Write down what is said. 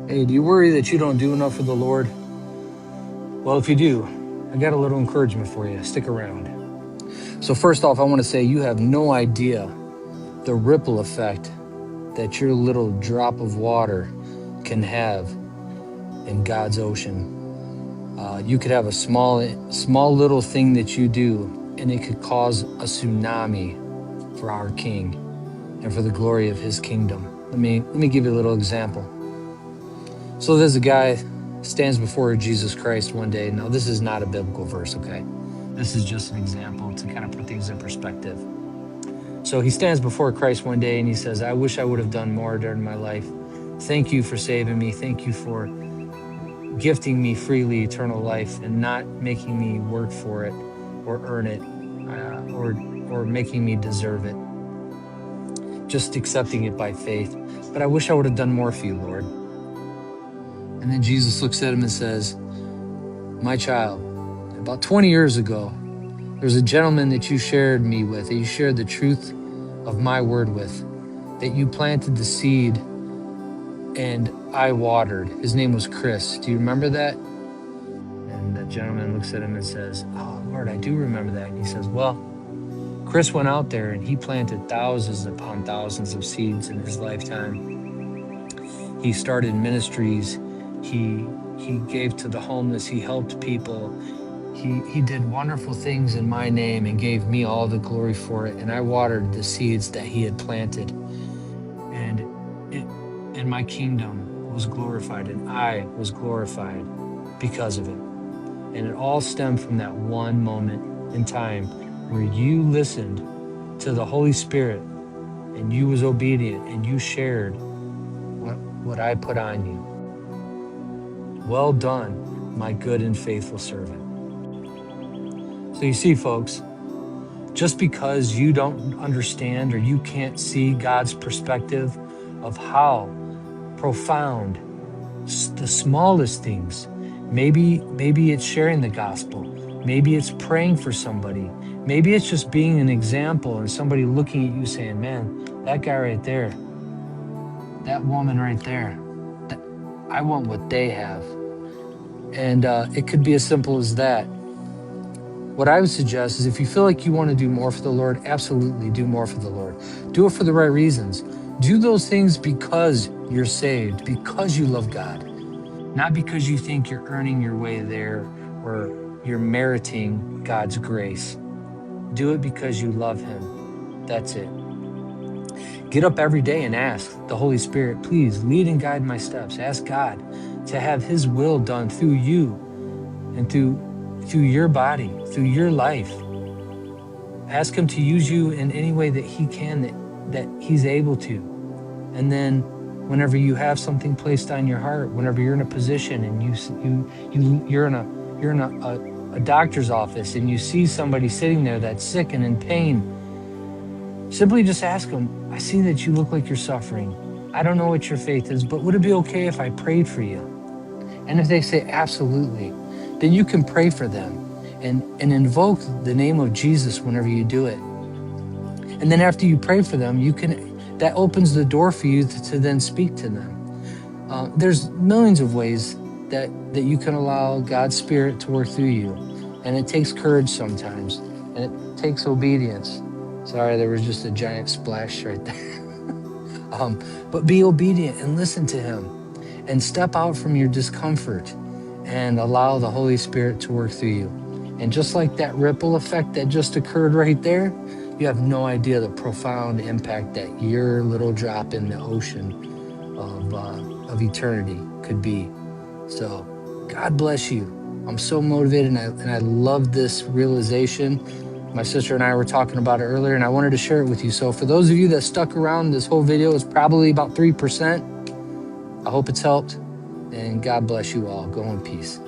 Hey, do you worry that you don't do enough for the Lord? Well, if you do, I got a little encouragement for you. Stick around. So first off, I want to say you have no idea the ripple effect that your little drop of water can have in God's ocean. You could have a small little thing that you do, and it could cause a tsunami for our King and for the glory of His kingdom. Let me give you a little example. So there's a guy stands before Jesus Christ one day. Now, this is not a biblical verse, okay? This is just an example to kind of put things in perspective. So he stands before Christ one day and he says, I wish I would have done more during my life. Thank you for saving me. Thank you for gifting me freely eternal life and not making me work for it or earn it or making me deserve it. Just accepting it by faith. But I wish I would have done more for you, Lord. And then Jesus looks at him and says, my child, about 20 years ago, there was a gentleman that you shared me with, that you shared the truth of my word with, that you planted the seed and I watered. His name was Chris. Do you remember that? And the gentleman looks at him and says, oh, Lord, I do remember that. And he says, well, Chris went out there and he planted thousands upon thousands of seeds in his lifetime. He started ministries. He gave to the homeless. He helped people. He did wonderful things in my name and gave me all the glory for it. And I watered the seeds that he had planted. And my kingdom was glorified and I was glorified because of it. And it all stemmed from that one moment in time where you listened to the Holy Spirit and you was obedient and you shared what I put on you. Well done, my good and faithful servant. So you see, folks, just because you don't understand or you can't see God's perspective of how profound the smallest things, maybe it's sharing the gospel, maybe it's praying for somebody, maybe it's just being an example and somebody looking at you saying, man, that guy right there, that woman right there, I want what they have. And it could be as simple as that. What I would suggest is if you feel like you want to do more for the Lord, absolutely do more for the Lord. Do it for the right reasons. Do those things because you're saved, because you love God, not because you think you're earning your way there or you're meriting God's grace. Do it because you love Him. That's it. Get up every day and ask the Holy Spirit, please lead and guide my steps. Ask God to have His will done through you and through your body, through your life. Ask Him to use you in any way that He can, that He's able to. And then whenever you have something placed on your heart, whenever you're in a position and you're in a doctor's office and you see somebody sitting there that's sick and in pain, simply just ask them, I see that you look like you're suffering. I don't know what your faith is, but would it be okay if I prayed for you? And if they say absolutely, then you can pray for them and invoke the name of Jesus whenever you do it. And then after you pray for them, that opens the door for you to then speak to them. There's millions of ways that you can allow God's Spirit to work through you. And it takes courage sometimes, and it takes obedience. Sorry, there was just a giant splash right there. But be obedient and listen to Him and step out from your discomfort and allow the Holy Spirit to work through you. And just like that ripple effect that just occurred right there, you have no idea the profound impact that your little drop in the ocean of eternity could be. So God bless you. I'm so motivated and I love this realization. My sister and I were talking about it earlier and I wanted to share it with you. So for those of you that stuck around, this whole video is probably about 3%. I hope it's helped and God bless you all. Go in peace.